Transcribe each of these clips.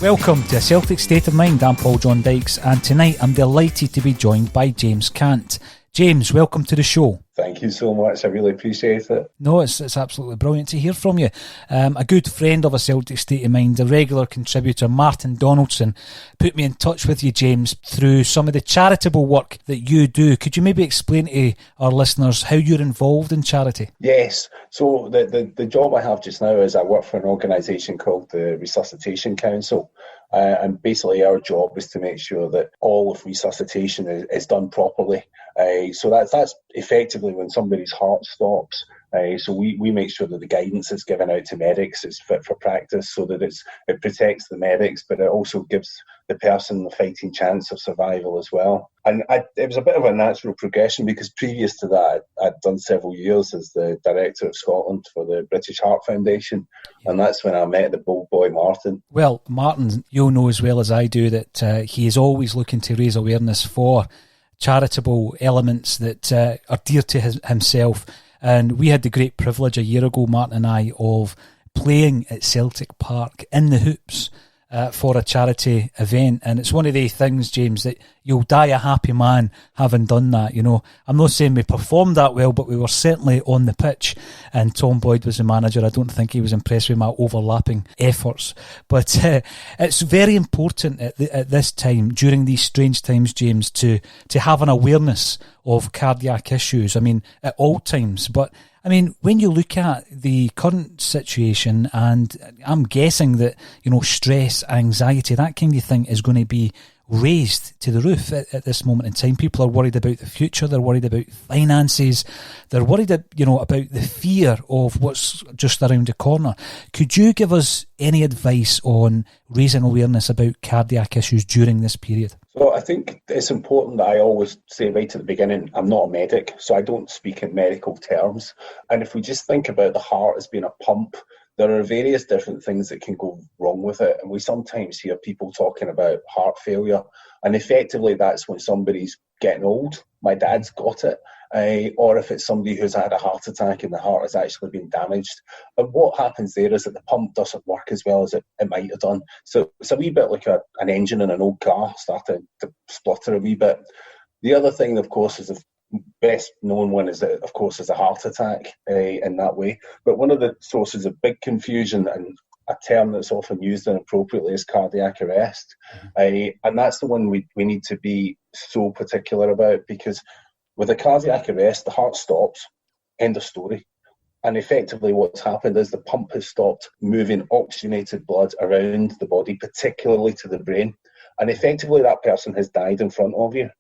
Welcome to A Celtic State of Mind. I'm John Dykes, and tonight I'm delighted to be joined by James Cant. James, welcome to the show. Thank you so much. I really appreciate it. No, it's absolutely brilliant to hear from you. A good friend of A Celtic State of Mind, a regular contributor, Martin Donaldson, put me in touch with you, James, through some of the charitable work that you do. Could you maybe explain to our listeners how you're involved in charity? Yes. So the job I have just now is I work for an organisation called the Resuscitation Council. And basically our job is to make sure that all of resuscitation is done properly. So that's effectively when somebody's heart stops. So we make sure that the guidance is given out to medics is fit for practice, so that it protects the medics, but it also gives the person the fighting chance of survival as well. And it was a bit of a natural progression, because previous to that I'd done several years as the Director of Scotland for the British Heart Foundation, and that's when I met the bold boy Martin. Well, Martin, you'll know as well as I do that he is always looking to raise awareness for charitable elements that are dear to himself. And we had the great privilege a year ago, Martin and I, of playing at Celtic Park in the hoops for a charity event. And it's one of the things, James, that you'll die a happy man having done that. You know, I'm not saying we performed that well, but we were certainly on the pitch, and Tom Boyd was the manager. I don't think he was impressed with my overlapping efforts. But it's very important at this time, during these strange times, James, to have an awareness of cardiac issues. I mean, at all times. But I mean, when you look at the current situation, and I'm guessing that, you know, stress, anxiety, that kind of thing is going to be raised to the roof at this moment in time. People are worried about the future. They're worried about finances. They're worried, about the fear of what's just around the corner. Could you give us any advice on raising awareness about cardiac issues during this period? So I think it's important that I always say right at the beginning, I'm not a medic, so I don't speak in medical terms. And if we just think about the heart as being a pump, there are various different things that can go wrong with it. And we sometimes hear people talking about heart failure. And effectively, that's when somebody's getting old. My dad's got it. Or if it's somebody who's had a heart attack and the heart has actually been damaged. And what happens there is that the pump doesn't work as well as it might have done. So it's a wee bit like an engine in an old car starting to splutter a wee bit. The other thing, of course, is the best known one is that, of course, is a heart attack in that way. But one of the sources of big confusion, and a term that's often used inappropriately, is cardiac arrest. And that's the one we need to be so particular about, because with a cardiac arrest, the heart stops, end of story. And effectively what's happened is the pump has stopped moving oxygenated blood around the body, particularly to the brain. And effectively that person has died in front of you.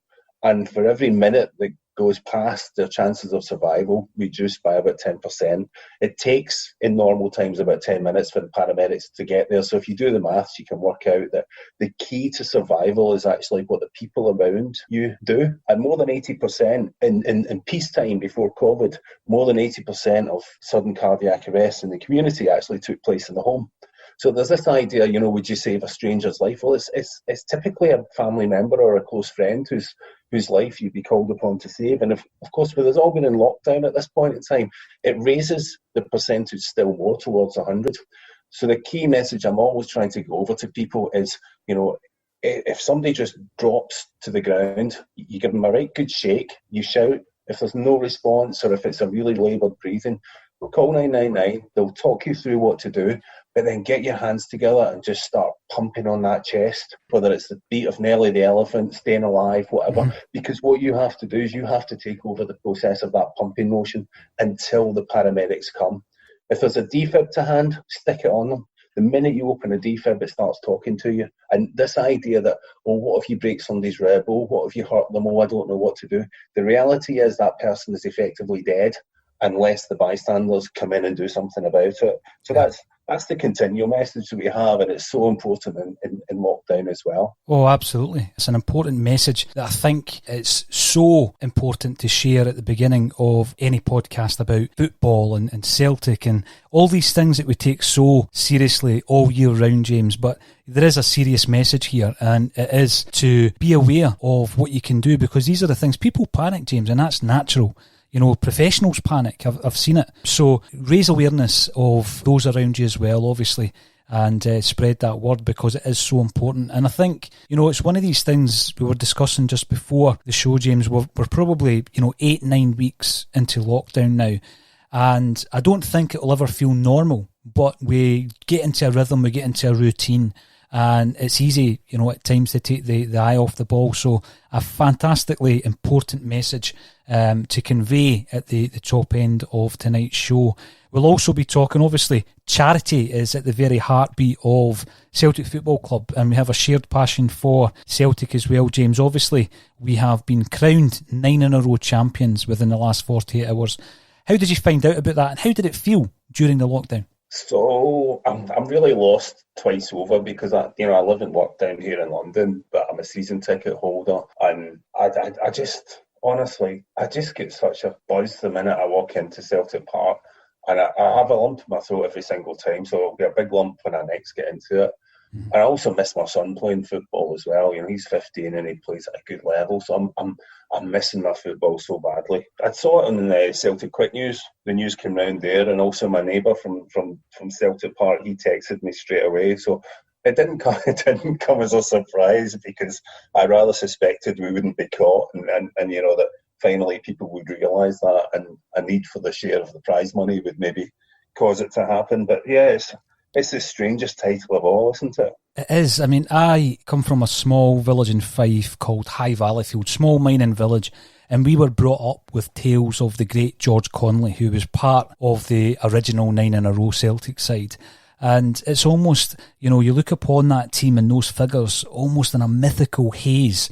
And for every minute that goes past, their chances of survival reduced by about 10%. It takes, in normal times, about 10 minutes for the paramedics to get there. So if you do the maths, you can work out that the key to survival is actually what the people around you do. And more than 80% in peacetime before COVID, more than 80% of sudden cardiac arrests in the community actually took place in the home. So there's this idea, would you save a stranger's life? Well, it's typically a family member or a close friend whose life you'd be called upon to save. And of course, with us all being in lockdown at this point in time, it raises the percentage still more towards 100. So the key message I'm always trying to go over to people is, if somebody just drops to the ground, you give them a right good shake, you shout. If there's no response, or if it's a really laboured breathing, call 999. They'll talk you through what to do, but then get your hands together and just start pumping on that chest, whether it's the beat of Nelly the elephant, staying alive, whatever. Because what you have to do is you have to take over the process of that pumping motion until the paramedics come. If there's a defib to hand, stick it on them. The minute you open a defib, it starts talking to you. And this idea that, oh, what if you break somebody's rib? Oh, what if you hurt them? Oh, I don't know what to do. The reality is that person is effectively dead unless the bystanders come in and do something about it. So that's the continual message that we have, and it's so important in lockdown as well. Oh, absolutely. It's an important message that I think it's so important to share at the beginning of any podcast about football and Celtic and all these things that we take so seriously all year round, James. But there is a serious message here, and it is to be aware of what you can do, because these are the things. People panic, James, and that's natural. You know, professionals panic. I've seen it. So raise awareness of those around you as well, obviously, and spread that word, because it is so important. And I think, you know, it's one of these things we were discussing just before the show, James. We're probably, 8-9 weeks into lockdown now, and I don't think it'll ever feel normal, but we get into a rhythm, we get into a routine, and it's easy, at times to take the eye off the ball. So a fantastically important message to convey at the top end of tonight's show. We'll also be talking, obviously, charity is at the very heartbeat of Celtic Football Club, and we have a shared passion for Celtic as well, James. Obviously, we have been crowned 9-in-a-row champions within the last 48 hours. How did you find out about that, and how did it feel during the lockdown? So I'm really lost twice over, because I live and work down here in London, but I'm a season ticket holder, and I just honestly get such a buzz the minute I walk into Celtic Park, and I have a lump in my throat every single time. So it'll be a big lump when I next get into it. And I also miss my son playing football as well. He's 15 and he plays at a good level. So I'm missing my football so badly. I saw it on the Celtic Quick News. The news came round there, and also my neighbour from Celtic Park, he texted me straight away. So it didn't come as a surprise, because I rather suspected we wouldn't be caught, and that finally people would realise that, and a need for the share of the prize money would maybe cause it to happen. But yeah, it's the strangest title of all, isn't it? It is. I mean, I come from a small village in Fife called High Valleyfield, small mining village, and we were brought up with tales of the great George Conley, who was part of the original 9-in-a-row Celtic side. And it's almost, you look upon that team and those figures almost in a mythical haze.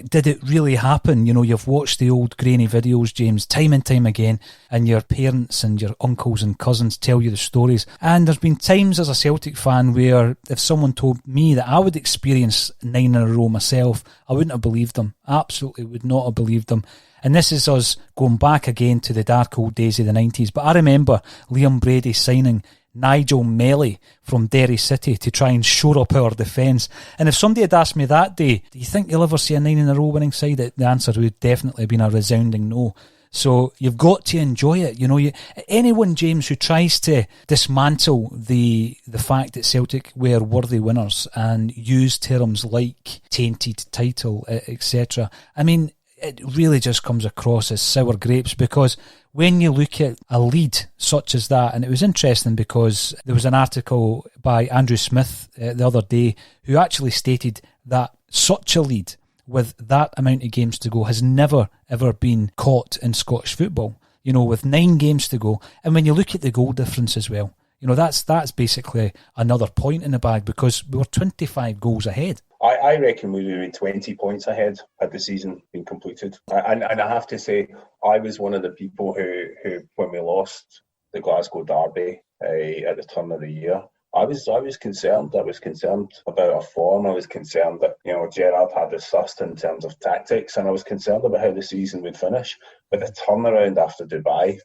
Did it really happen? You've watched the old grainy videos, James, time and time again, and your parents and your uncles and cousins tell you the stories. And there's been times as a Celtic fan where if someone told me that I would experience 9-in-a-row myself, I wouldn't have believed them. Absolutely would not have believed them. And this is us going back again to the dark old days of the 90s. But I remember Liam Brady signing Nigel Melly from Derry City to try and shore up our defence. And if somebody had asked me that day, do you think you'll ever see a 9-in-a-row winning side? The answer would definitely have been a resounding no. So you've got to enjoy it. Anyone, James, who tries to dismantle the fact that Celtic were worthy winners and use terms like tainted title, etc., I mean, it really just comes across as sour grapes, because when you look at a lead such as that, and it was interesting because there was an article by Andrew Smith the other day who actually stated that such a lead with that amount of games to go has never ever been caught in Scottish football, with 9 games to go. And when you look at the goal difference as well, that's basically another point in the bag, because we were 25 goals ahead. I reckon we would be 20 points ahead had the season been completed. And I have to say, I was one of the people who when we lost the Glasgow derby at the turn of the year, I was concerned. I was concerned about our form. I was concerned that Gerrard had us sussed in terms of tactics, and I was concerned about how the season would finish. But the turnaround after Dubai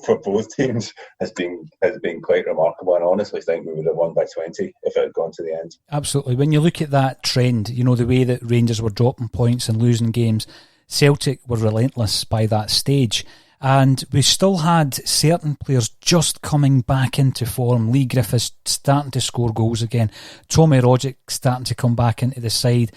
for both teams has been quite remarkable, and I honestly think we would have won by 20 if it had gone to the end. Absolutely. When you look at that trend, the way that Rangers were dropping points and losing games, Celtic were relentless by that stage. And we still had certain players just coming back into form. Lee Griffiths starting to score goals again. Tommy Rogic starting to come back into the side.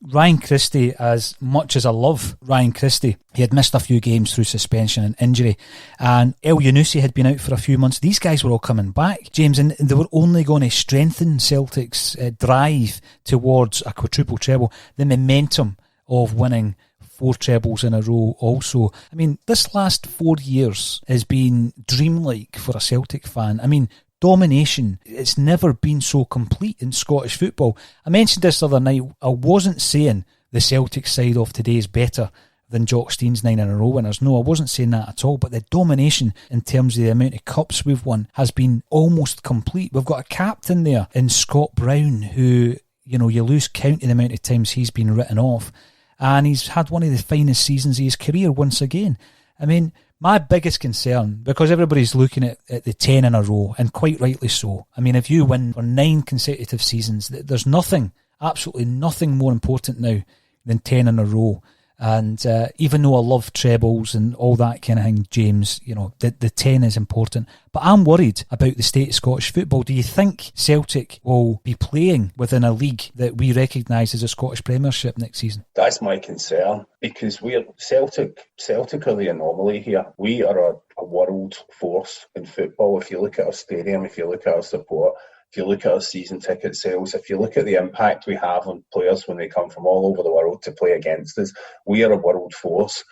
Ryan Christie, as much as I love Ryan Christie, he had missed a few games through suspension and injury. And El Yunusi had been out for a few months. These guys were all coming back, James, and they were only going to strengthen Celtic's drive towards a quadruple treble. The momentum of winning 4 trebles in a row also. I mean, this last 4 years has been dreamlike for a Celtic fan. I mean, domination, it's never been so complete in Scottish football. I mentioned this the other night. I wasn't saying the Celtic side of today is better than Jock Stein's 9 in a row winners. No, I wasn't saying that at all. But the domination in terms of the amount of cups we've won has been almost complete. We've got a captain there in Scott Brown who, you know, you lose count in the amount of times he's been written off. And he's had one of the finest seasons of his career once again. I mean, my biggest concern, because everybody's looking at the 10 in a row, and quite rightly so. I mean, if you win for 9 consecutive seasons, there's nothing, absolutely nothing more important now than 10 in a row. And even though I love trebles and all that kind of thing, James, you know, the 10 is important. But I'm worried about the state of Scottish football. Do you think Celtic will be playing within a league that we recognise as a Scottish Premiership next season? That's my concern, because we're Celtic are the anomaly here. We are a world force in football. If you look at our stadium, if you look at our support, if you look at our season ticket sales, if you look at the impact we have on players when they come from all over the world to play against us, we are a world force.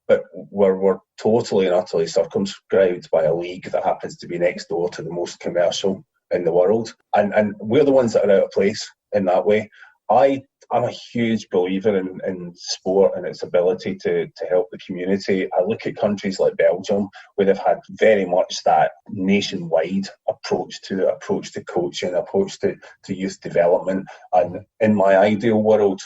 But we're totally and utterly circumscribed by a league that happens to be next door to the most commercial in the world. And we're the ones that are out of place in that way. I'm a huge believer in sport and its ability to help the community. I look at countries like Belgium, where they've had very much that nationwide approach to coaching, approach to youth development. And in my ideal world,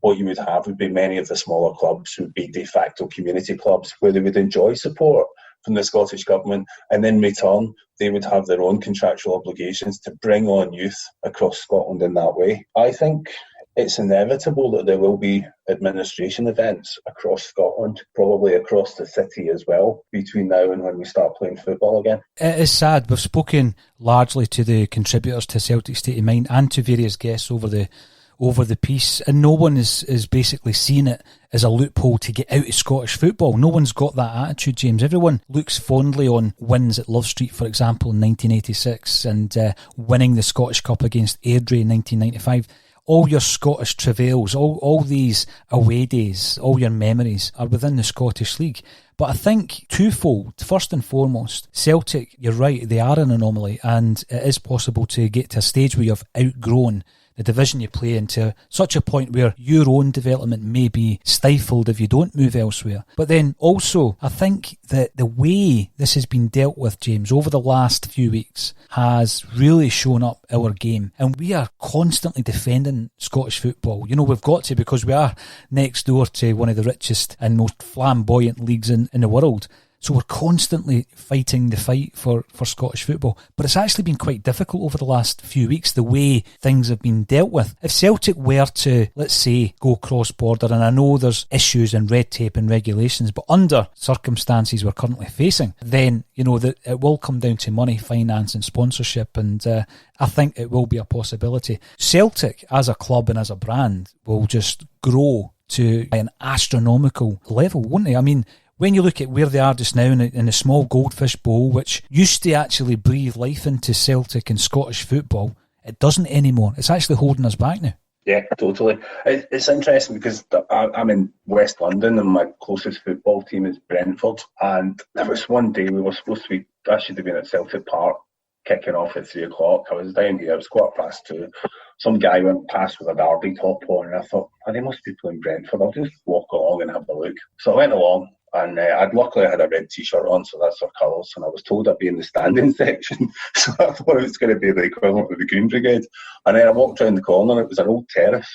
what you would have would be many of the smaller clubs would be de facto community clubs where they would enjoy support from the Scottish Government, and in return they would have their own contractual obligations to bring on youth across Scotland in that way. I think it's inevitable that there will be administration events across Scotland, probably across the city as well, between now and when we start playing football again. It is sad. We've spoken largely to the contributors to Celtic State of Mind and to various guests over the piece, and no one is basically seeing it as a loophole to get out of Scottish football. No one's got that attitude, James. Everyone looks fondly on wins at Love Street, for example, in 1986, and winning the Scottish Cup against Airdrie in 1995. All your Scottish travails, all these away days, all your memories are within the Scottish League. But I think twofold. First and foremost, Celtic, you're right, they are an anomaly, and it is possible to get to a stage where you've outgrown the division you play into such a point where your own development may be stifled if you don't move elsewhere. But then also, I think that the way this has been dealt with, James, over the last few weeks has really shown up our game. And we are constantly defending Scottish football. You know, we've got to, because we are next door to one of the richest and most flamboyant leagues in the world. So we're constantly fighting the fight for Scottish football. But it's actually been quite difficult over the last few weeks, the way things have been dealt with. If Celtic were to, let's say, go cross-border, and I know there's issues and red tape and regulations, but under circumstances we're currently facing, then, you know, that it will come down to money, finance and sponsorship, and I think it will be a possibility. Celtic, as a club and as a brand, will just grow to an astronomical level, won't they? I mean, when you look at where they are just now in the small Goldfish Bowl, which used to actually breathe life into Celtic and Scottish football, it doesn't anymore. It's actually holding us back now. Yeah, totally. It's interesting because I'm in West London and my closest football team is Brentford. And there was one day we were supposed to be, I should have been at Celtic Park, kicking off at 3 o'clock. I was down here, it was 2:15. Some guy went past with a derby top on, and I thought, oh, they must be playing Brentford. I'll just walk along and have a look. So I went along. And luckily I had a red t-shirt on, so that's our colours, and I was told I'd be in the standing section, so I thought it was going to be the equivalent of the Green Brigade. And then I walked round the corner, and it was an old terrace,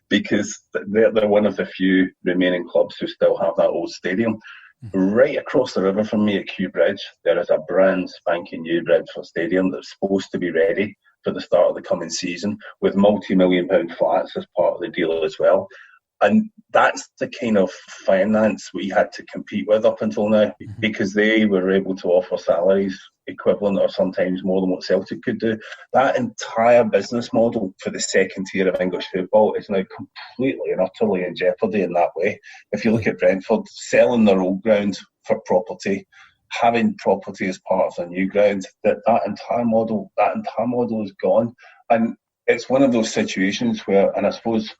because they're one of the few remaining clubs who still have that old stadium. Right across the river from me at Kew Bridge, there is a brand spanking new Brentford Stadium that's supposed to be ready for the start of the coming season, with multi-million-pound flats as part of the deal as well. And that's the kind of finance we had to compete with up until now, because they were able to offer salaries equivalent or sometimes more than what Celtic could do. That entire business model for the second tier of English football is now completely and utterly in jeopardy in that way. If you look at Brentford, selling their old ground for property, having property as part of their new ground, that entire model is gone. And it's one of those situations where, and I suppose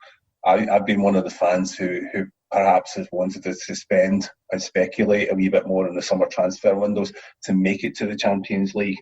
I've been one of the fans who perhaps has wanted to suspend and speculate a wee bit more in the summer transfer windows to make it to the Champions League.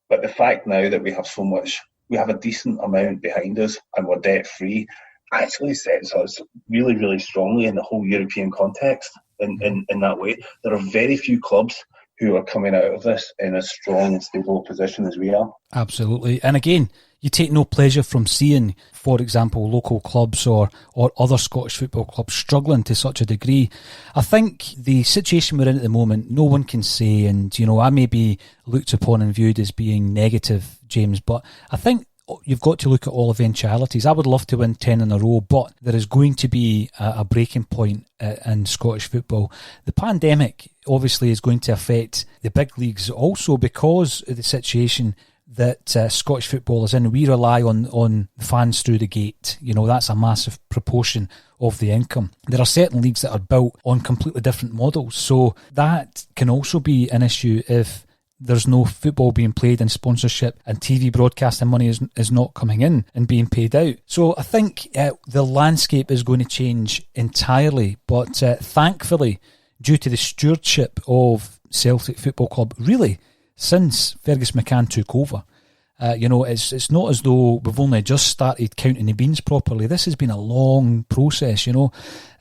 But the fact now that we have so much, we have a decent amount behind us and we're debt free, actually sets us really, really strongly in the whole European context in that way. There are very few clubs who are coming out of this in a strong and stable position as we are. Absolutely. And again, you take no pleasure from seeing, for example, local clubs or other Scottish football clubs struggling to such a degree. I think the situation we're in at the moment, no one can say, and I may be looked upon and viewed as being negative, James, but I think you've got to look at all eventualities. I would love to win 10 in a row, but there is going to be a breaking point in Scottish football. The pandemic obviously is going to affect the big leagues also because of the situation that Scottish football is in. We rely on the fans through the gate. That's a massive proportion of the income. There are certain leagues that are built on completely different models, so that can also be an issue if there's no football being played and sponsorship and TV broadcasting money is not coming in and being paid out. So I think the landscape is going to change entirely, but thankfully, due to the stewardship of Celtic Football Club, really, since Fergus McCann took over, it's not as though we've only just started counting the beans properly. This has been a long process, and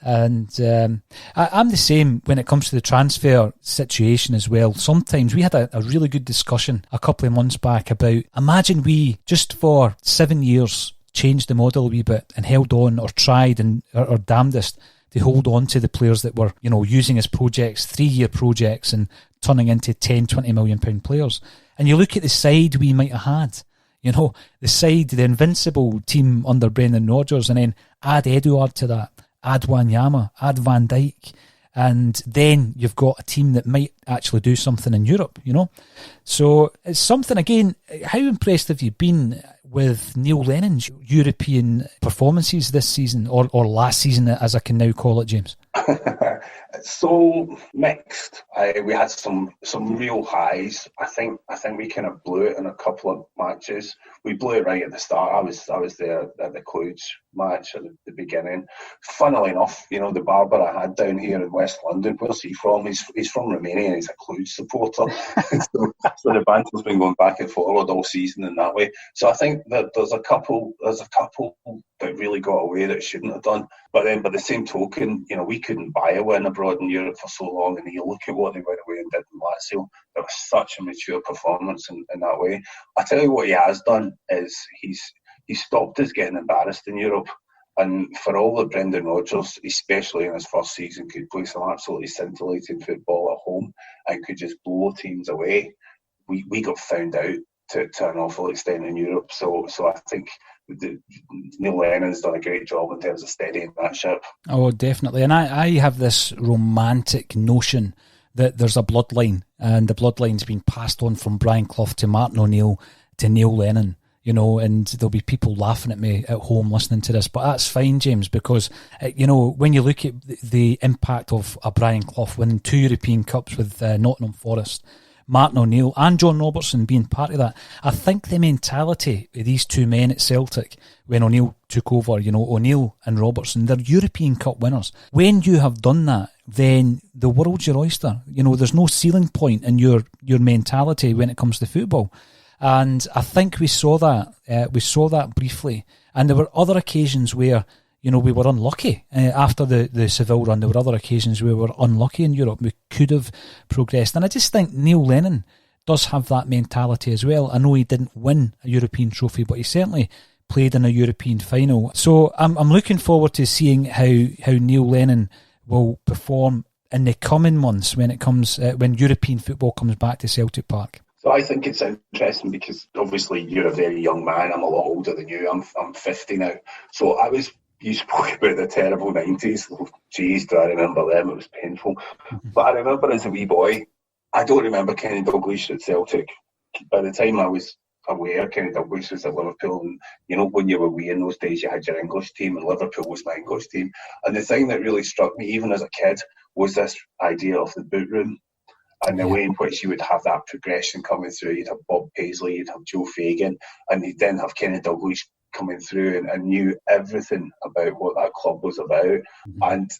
I'm the same when it comes to the transfer situation as well. Sometimes we had a really good discussion a couple of months back about, imagine we just for 7 years changed the model a wee bit and held on or tried and or damnedest to hold on to the players that were using as projects, 3-year projects, and turning into 10-20 million pound players. And you look at the side we might have had, the side, the invincible team under Brendan Rodgers, and then add Eduard to that, add Wanyama, add Van Dijk, and then you've got a team that might actually do something in Europe, So it's something, again, how impressed have you been with Neil Lennon's European performances this season, or last season, as I can now call it, James? So mixed. We had some real highs. I think we kind of blew it in a couple of matches. We blew it right at the start. I was there at the Cluj match at the beginning. Funnily enough, the barber I had down here in West London, where's he from? He's from Romania and he's a Cluj supporter. so the banter's been going back and forward all season in that way. So I think that there's a couple that really got away that shouldn't have done. But then by the same token, we couldn't buy a win abroad in Europe for so long, and you look at what they went away and did in Lazio. It was such a mature performance in that way. I tell you what he has done is he's stopped us getting embarrassed in Europe. And for all that Brendan Rodgers, especially in his first season, could play some absolutely scintillating football at home and could just blow teams away, we got found out to an awful extent in Europe. So I think Neil Lennon's done a great job in terms of steadying that ship. Oh, definitely. And I have this romantic notion that there's a bloodline, and the bloodline's been passed on from Brian Clough to Martin O'Neill to Neil Lennon, and there'll be people laughing at me at home listening to this, but that's fine, James, because, when you look at the impact of a Brian Clough winning 2 European Cups with Nottingham Forest, Martin O'Neill and John Robertson being part of that, I think the mentality of these two men at Celtic when O'Neill took over, O'Neill and Robertson, they're European Cup winners. When you have done that, then the world's your oyster. There's no ceiling point in your mentality when it comes to football. And I think we saw that. We saw that briefly. And there were other occasions where, we were unlucky. After the Seville run, there were other occasions where we were unlucky in Europe. We could have progressed. And I just think Neil Lennon does have that mentality as well. I know he didn't win a European trophy, but he certainly played in a European final. So I'm looking forward to seeing how Neil Lennon will perform in the coming months when European football comes back to Celtic Park. So I think it's interesting because obviously you're a very young man. I'm a lot older than you. I'm 50 now. So you spoke about the terrible 90s. Oh, geez, do I remember them? It was painful. But I remember as a wee boy, I don't remember Kenny Dalgleish at Celtic. By the time I was aware, Kenny Dalgleish was at Liverpool. And, when you were wee in those days, you had your English team, and Liverpool was my English team. And the thing that really struck me, even as a kid, was this idea of the boot room. And the way in which you would have that progression coming through. You'd have Bob Paisley, you'd have Joe Fagan, and you'd then have Kenny Dalgleish coming through and knew everything about what that club was about. Mm-hmm. And,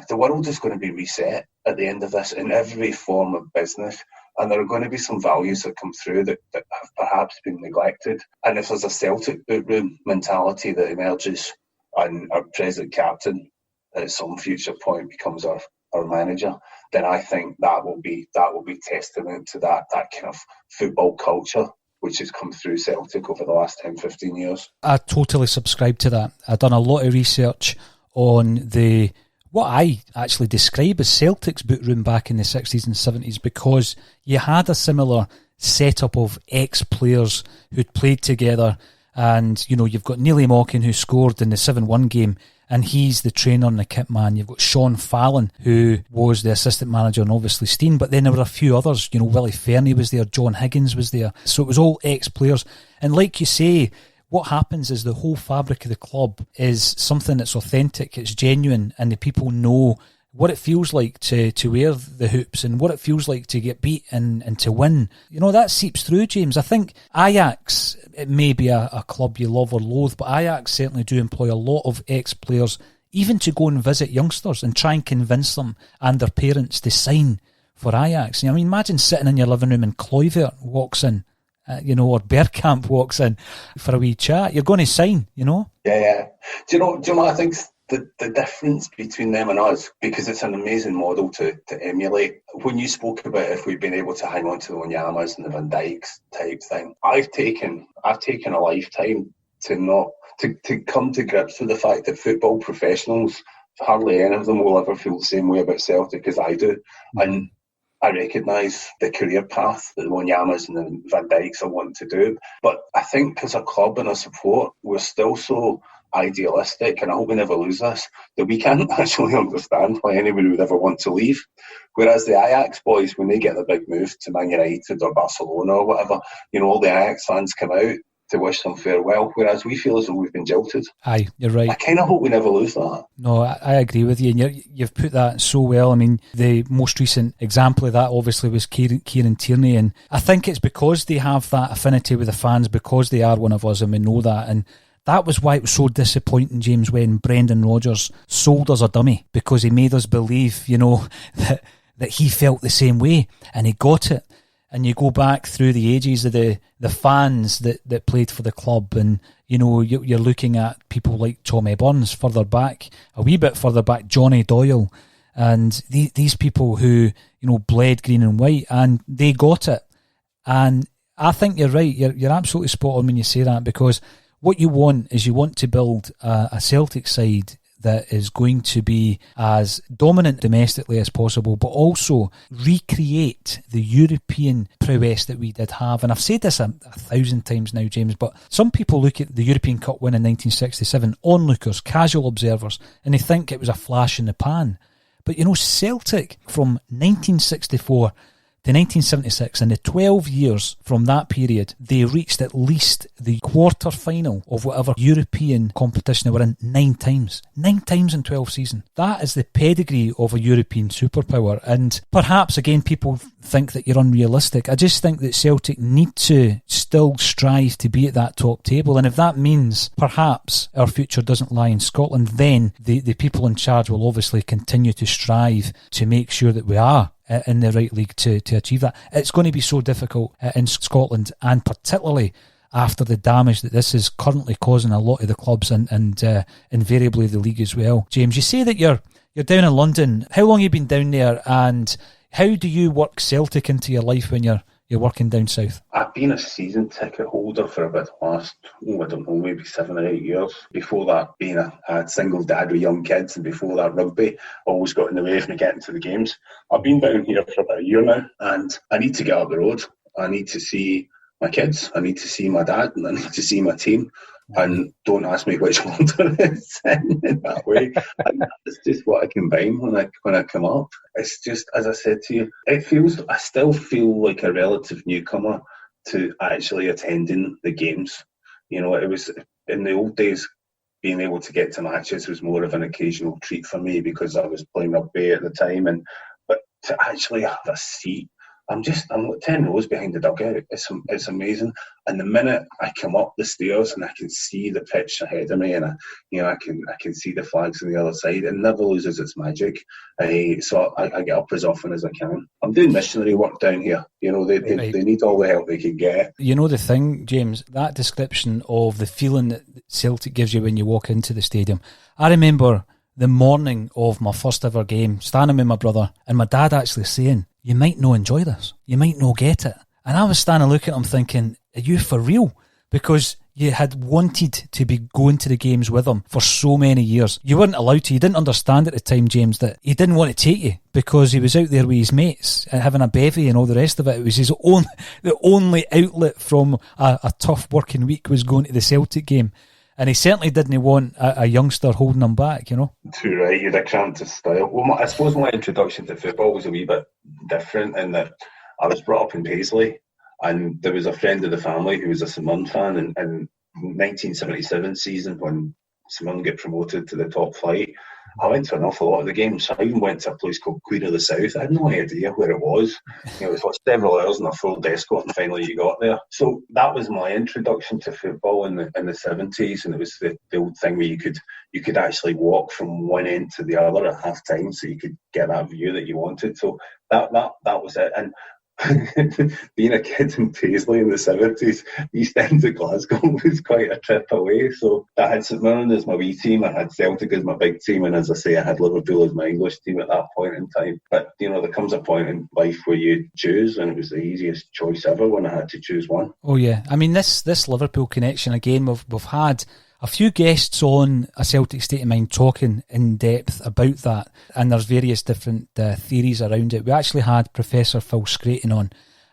the world is going to be reset at the end of this in every form of business. And there are going to be some values that come through that have perhaps been neglected. And if there's a Celtic boot room mentality that emerges and our present captain at some future point becomes our manager, then I think that will be testament to that kind of football culture which has come through Celtic over the last 10, 15 years. I totally subscribe to that. I've done a lot of research on what I actually describe as Celtic's boot room back in the 60s and 70s, because you had a similar setup of ex-players who'd played together, and you've got Neely Mockin, who scored in the 7-1 game, and he's the trainer and the kit man. You've got Sean Fallon, who was the assistant manager, and obviously Steen, but then there were a few others. Willie Fernie was there, John Higgins was there, so it was all ex-players. And like you say, what happens is the whole fabric of the club is something that's authentic, it's genuine, and the people know what it feels like to wear the hoops and what it feels like to get beat and to win. That seeps through, James. I think Ajax, it may be a club you love or loathe, but Ajax certainly do employ a lot of ex-players, even to go and visit youngsters and try and convince them and their parents to sign for Ajax. Imagine sitting in your living room and Kluivert walks in, or Bergkamp walks in for a wee chat. You're going to sign, Yeah. Do you know what I think? The difference between them and us, because it's an amazing model to emulate. When you spoke about if we've been able to hang on to the Wanyamas and the Van Dykes type thing, I've taken a lifetime to come to grips with the fact that football professionals, hardly any of them will ever feel the same way about Celtic as I do. And I recognise the career path that the Wanyamas and the Van Dykes are wanting to do. But I think as a club and a support, we're still so idealistic, and I hope we never lose this, that we can't actually understand why anybody would ever want to leave. Whereas the Ajax boys, when they get the big move to Man United or Barcelona or whatever, all the Ajax fans come out to wish them farewell, whereas we feel as though we've been jilted. Aye, you're right. I kind of hope we never lose that. No, I agree with you, and you've put that so well. The most recent example of that obviously was Kieran Tierney, and I think it's because they have that affinity with the fans, because they are one of us, and we know that. And that was why it was so disappointing, James, when Brendan Rodgers sold us a dummy, because he made us believe, that he felt the same way, and he got it. And you go back through the ages of the fans that played for the club, and you're looking at people like Tommy Burns, a wee bit further back, Johnny Doyle, and these people who bled green and white, and they got it. And I think you're right. You're absolutely spot on when you say that, because what you want is to build a Celtic side that is going to be as dominant domestically as possible, but also recreate the European prowess that we did have. And I've said this a thousand times now, James, but some people look at the European Cup win in 1967, onlookers, casual observers, and they think it was a flash in the pan. But Celtic from 1964 to 1976, in the 12 years from that period, they reached at least the quarter-final of whatever European competition they were in 9 times. 9 times in 12 seasons. That is the pedigree of a European superpower. And perhaps, again, people think that you're unrealistic. I just think that Celtic need to still strive to be at that top table. And if that means perhaps our future doesn't lie in Scotland, then the people in charge will obviously continue to strive to make sure that we are in the right league to achieve that. It's going to be so difficult in Scotland, and particularly after the damage that this is currently causing a lot of the clubs and invariably the league as well. James, you say that you're down in London. How long have you been down there, and how do you work Celtic into your life when you're working down south? I've been a season ticket holder for about the last, maybe 7 or 8 years. Before that, being a single dad with young kids, and before that, rugby always got in the way of me getting to the games. I've been down here for about a year now, and I need to get up the road. I need to see my kids, I need to see my dad, and I need to see my team. And don't ask me which London is in that way. And that's just what I combine when I come up. It's just, as I said to you, I still feel like a relative newcomer to actually attending the games. It was in the old days, being able to get to matches was more of an occasional treat for me because I was playing rugby at the time. But to actually have a seat I'm 10 rows behind the dugout. It's amazing. And the minute I come up the stairs and I can see the pitch ahead of me, and I can see the flags on the other side, it never loses its magic. So I get up as often as I can. I'm doing missionary work down here. They need all the help they can get. You know the thing, James, that description of the feeling that Celtic gives you when you walk into the stadium. I remember the morning of my first ever game, standing with my brother, and my dad actually saying, "You might not enjoy this. You might not get it." And I was standing looking at him thinking, are you for real? Because you had wanted to be going to the games with him for so many years. You weren't allowed to. You didn't understand at the time, James, that he didn't want to take you because he was out there with his mates and having a bevy and all the rest of it. It was the only outlet from a tough working week was going to the Celtic game. And he certainly didn't want a youngster holding him back, Too right, you had a cramped style. Well, I suppose my introduction to football was a wee bit different in that I was brought up in Paisley, and there was a friend of the family who was a St Mirren fan, and in 1977 season when St Mirren get promoted to the top flight, I went to an awful lot of the games. I even went to a place called Queen of the South. I had no idea where it was. It was like several hours in a full escort, and finally you got there. So that was my introduction to football in the 70s, and it was the old thing where you could actually walk from one end to the other at half time, so you could get that view that you wanted. So that was it. And being a kid in Paisley in the 70s, East End of Glasgow was quite a trip away. So I had St Mirren as my wee team, I had Celtic as my big team, and as I say, I had Liverpool as my English team at that point in time. But there comes a point in life where you choose, and it was the easiest choice ever when I had to choose one. Oh yeah, I mean this Liverpool connection again. We've had a few guests on A Celtic State of Mind talking in depth about that, and there's various different theories around it. We actually had Professor Phil Scraton on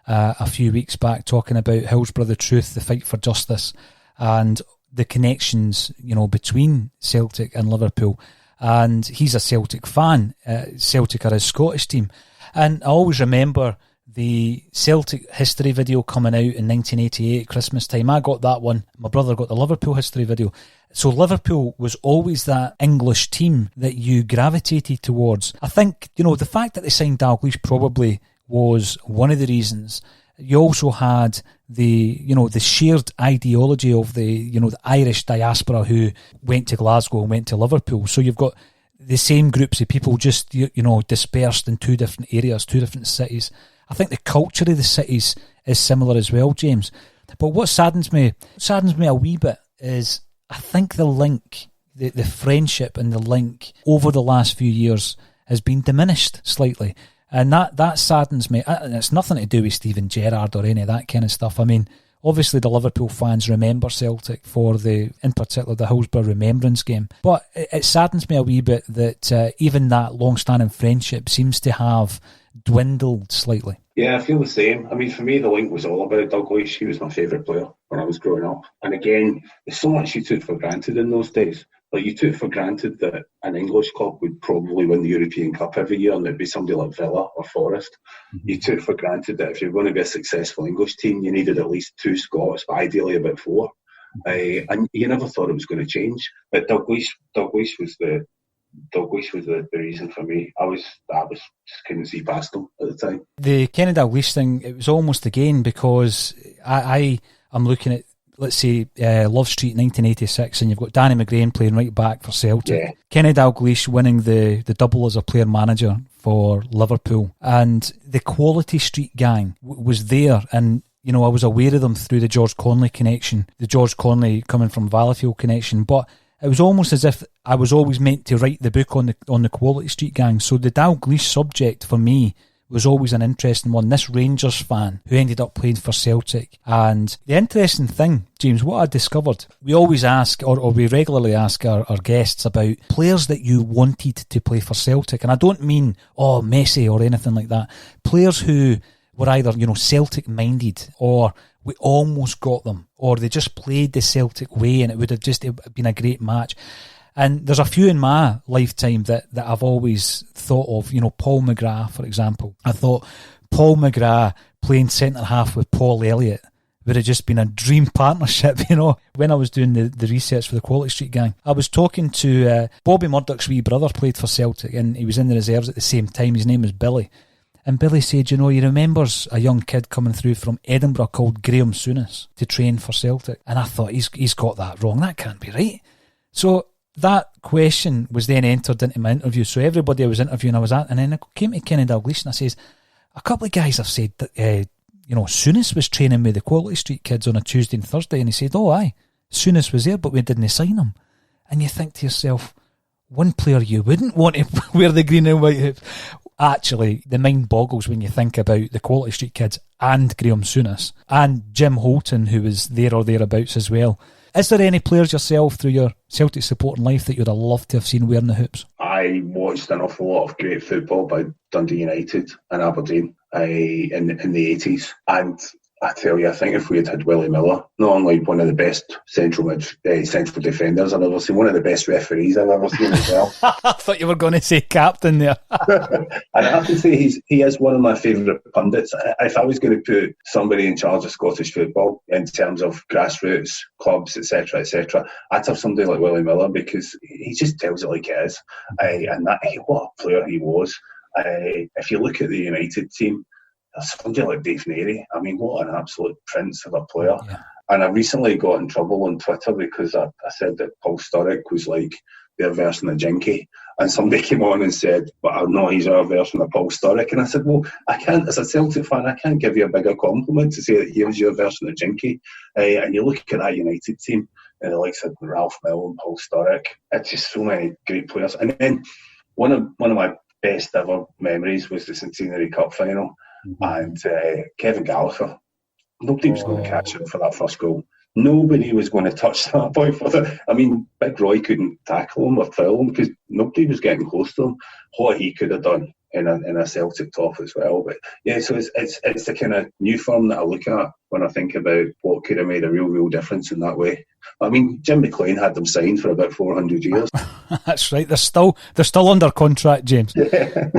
a few weeks back talking about Hillsborough the Truth, the fight for justice, and the connections between Celtic and Liverpool. And he's a Celtic fan. Celtic are his Scottish team, and I always remember the Celtic history video coming out in 1988 Christmas time. I got that one. My brother got the Liverpool history video. So Liverpool was always that English team that you gravitated towards. I think, the fact that they signed Dalgleish probably was one of the reasons. You also had the shared ideology of the Irish diaspora who went to Glasgow and went to Liverpool. So you've got the same groups of people just, dispersed in two different areas, two different cities. I think the culture of the cities is similar as well, James. But what saddens me a wee bit is I think the link, the friendship and the link over the last few years has been diminished slightly. And that saddens me. And it's nothing to do with Steven Gerrard or any of that kind of stuff. I mean, obviously the Liverpool fans remember Celtic for in particular the Hillsborough Remembrance game. But it saddens me a wee bit that even that long-standing friendship seems to have dwindled slightly. Yeah, I feel the same. I mean, for me, the link was all about Dalgleish. He was my favourite player when I was growing up. And again, there's so much you took for granted in those days. Like, you took for granted that an English club would probably win the European Cup every year, and there'd be somebody like Villa or Forest. Mm-hmm. You took for granted that if you're going to be a successful English team, you needed at least 2 Scots, but ideally about 4. And you never thought it was going to change. But Dalgleish was the reason for me. I just couldn't see past them at the time. The Kenny Dalgleish thing, it was almost again because I'm looking at, let's say, Love Street 1986, and you've got Danny McGrain playing right back for Celtic. Yeah. Kenny Dalgleish winning the double as a player manager for Liverpool, and the Quality Street gang was there, and I was aware of them through the George Conley connection, the George Conley coming from Valleyfield connection, but it was almost as if I was always meant to write the book on the Quality Street gang. So the Dalgleish subject for me was always an interesting one. This Rangers fan who ended up playing for Celtic. And the interesting thing, James, what I discovered, we always ask, or we regularly ask our guests about players that you wanted to play for Celtic. And I don't mean, Messi or anything like that. Players who were either, Celtic minded, or we almost got them, or they just played the Celtic way and it would have just been a great match. And there's a few in my lifetime that I've always thought of, Paul McGrath, for example. I thought Paul McGrath playing centre-half with Paul Elliott would have just been a dream partnership, When I was doing the research for the Quality Street gang, I was talking to Bobby Murdoch's wee brother, played for Celtic, and he was in the reserves at the same time. His name was Billy. And Billy said, he remembers a young kid coming through from Edinburgh called Graham Souness to train for Celtic. And I thought, he's got that wrong. That can't be right. So that question was then entered into my interview. So everybody I was interviewing, I was at, and then I came to Kenny Dalgleish and I says, a couple of guys have said that, Souness was training with the Quality Street kids on a Tuesday and Thursday. And he said, oh, aye, Souness was there, but we didn't sign him. And you think to yourself, one player you wouldn't want to wear the green and white hoops. Actually, the mind boggles when you think about the Quality Street kids and Graham Souness and Jim Holton, who was there or thereabouts as well. Is there any players yourself through your Celtic supporting life that you'd have loved to have seen wearing the hoops? I watched an awful lot of great football by Dundee United and Aberdeen in the 80s. And I tell you, I think if we had Willie Miller, not only one of the best central defenders I've ever seen, one of the best referees I've ever seen as well. I thought you were going to say captain there. And I have to say, he is one of my favourite pundits. If I was going to put somebody in charge of Scottish football in terms of grassroots, clubs, etc., I'd have somebody like Willie Miller, because he just tells it like it is. And what a player he was. If you look at the United team, somebody like Dave Neary, I mean, what an absolute prince of a player. Yeah. And I recently got in trouble on Twitter because I said that Paul Sturrock was like their version of Jinky. And somebody came on and said, but no, he's our version of Paul Sturrock. And I said, well, I can't, as a Celtic fan, I can't give you a bigger compliment to say that he was your version of Jinky. And you look at that United team, and the likes of Ralph Milne and Paul Sturrock, it's just so many great players. And then one of my best ever memories was the Centenary Cup final. And Kevin Gallagher, nobody was going to catch him for that first goal. Nobody was going to touch that boy for that. I mean, Big Roy couldn't tackle him or foul him because nobody was getting close to him. What he could have done in a Celtic top as well. But yeah, so it's the kind of new form that I look at when I think about what could have made a real difference in that way. I mean, Jim McLean had them signed for about 400 years. That's right. They're still under contract, James. Yeah.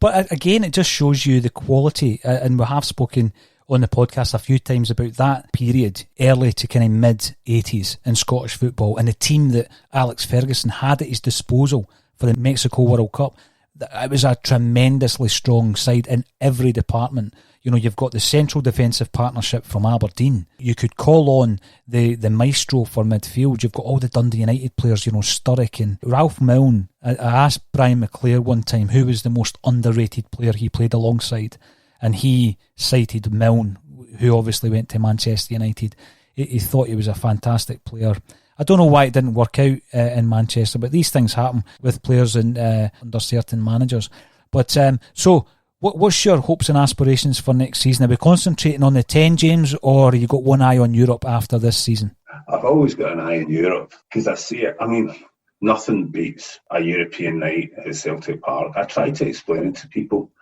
But again, it just shows you the quality, and we have spoken on the podcast a few times about that period, early to kind of mid-80s in Scottish football, and the team that Alex Ferguson had at his disposal for the Mexico World Cup. It was a tremendously strong side in every department. You've got the central defensive partnership from Aberdeen. You could call on the maestro for midfield. You've got all the Dundee United players, Sturrock and Ralph Milne. I asked Brian McClare one time who was the most underrated player he played alongside, and he cited Milne, who obviously went to Manchester United. He thought he was a fantastic player. I don't know why it didn't work out in Manchester, but these things happen with players under certain managers. But so what's your hopes and aspirations for next season? Are we concentrating on the 10, James, or you got one eye on Europe after this season? I've always got an eye on Europe because I see it. I mean, nothing beats a European night at Celtic Park. I try to explain it to people.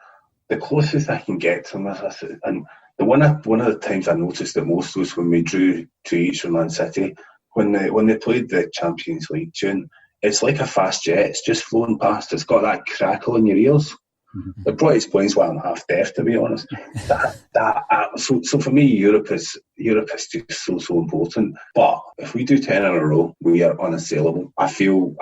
The closest I can get to this, and one of the times I noticed it most was when we drew 2-2 from Man City. When they played the Champions League tune, it's like a fast jet. It's just flowing past. It's got that crackle in your ears. Mm-hmm. It probably explains why I'm half deaf, to be honest. So for me, Europe is just so important. But if we do 10 in a row, we are unassailable. I feel.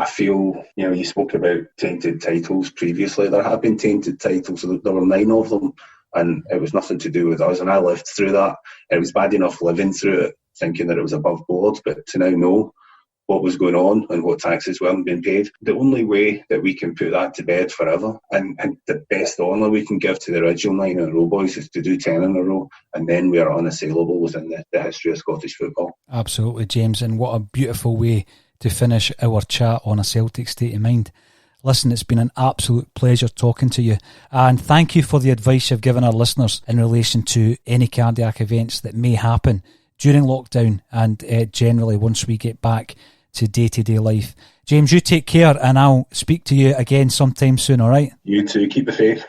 You spoke about tainted titles previously. There have been tainted titles. There were 9 of them, and it was nothing to do with us. And I lived through that. It was bad enough living through it, thinking that it was above board, but to now know what was going on and what taxes weren't being paid. The only way that we can put that to bed forever, and the best honour we can give to the original 9 in a row boys, is to do 10 in a row, and then we are unassailable within the history of Scottish football. Absolutely, James, and what a beautiful way to finish our chat on a Celtic State of Mind. Listen, it's been an absolute pleasure talking to you, and thank you for the advice you've given our listeners in relation to any cardiac events that may happen during lockdown and generally once we get back to day-to-day life. James, you take care, and I'll speak to you again sometime soon, all right? You too, keep the faith.